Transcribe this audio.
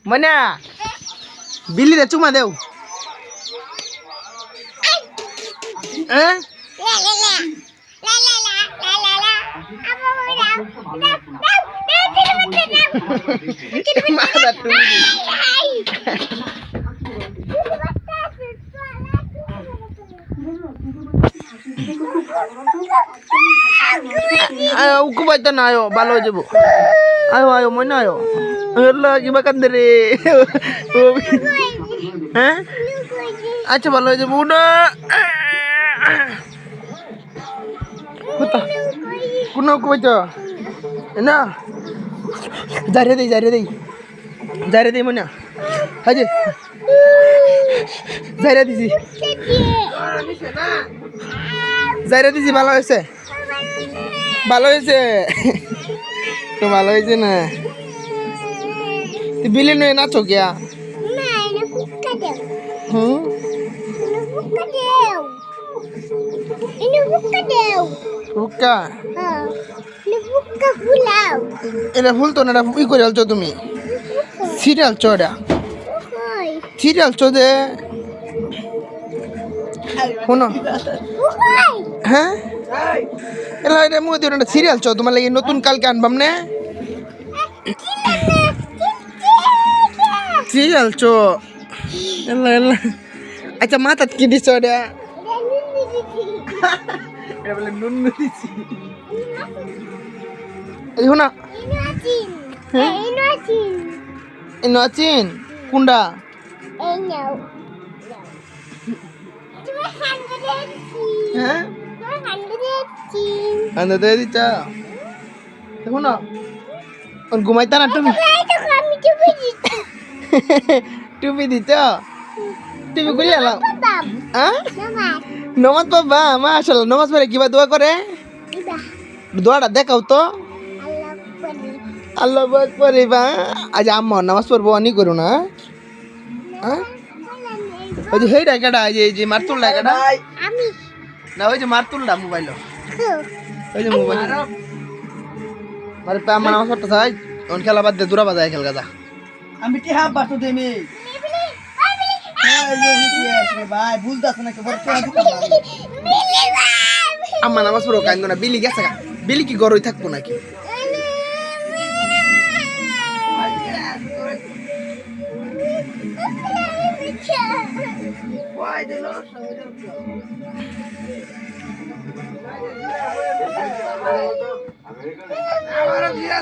মনা বিলি রে চুমা দেও হ্যাঁ ayo kubaita na ayo balo jebo ayo mana ayo lagi makan dari hah acha balo jebo udah kuta kuno kubaita na jare dei mana haje jare disi ভালো হয়েছে তো ভালো হয়েছে না তুই বিলি নয় নাচো গিয়া এটা ফুল তো না ই করে আলছো তুমি সিরিয়াল চোরা সিরিয়াল চো দে শোনো হ্যাঁ এলা এটা মুই দিও না সিরিয়াল চো তোমার লাগি নতুন কালকে আনবাম না সিরিয়াল চো এলা আচ্ছা মাথাত কি দিছ এটা এটা বলে নুন দিছি এই শোনা ইনাচিন কুন্ডা হ্যাঁ আন্দা দে দিছা দেখো না ওর ঘুমাইতা না তুমি টুপি দিছ টুপি খুলে এলাম হ্যাঁ নমাজ বাবা মাশাআল্লাহ নমাজ পড়ে কিবা দোয়া করে দোয়াটা দেখাও তো আল্লাহ আকবার বা আজ আম্মা নামাজ পড়বো অনি করো না হ্যাঁ ওই যে হেইডা কেডা এই যে মারতুলটা কেডা আমি না ওই যে মারতুলটা মোবাইল ওই যে মোবাইল আরে পা আমার নামাজ পড়তে চাই অন খেলা বাদ দে দূরা বাজায় খেল গাজা আমি টি হাফ বাসু দেমি ভাই বুঝদাছ না কেবল আমার নামাজ পড়ো কাইন্দ না বিলি গেছে বিলি কি গরই থাকবো নাকি Why the Lord? Ahora mira,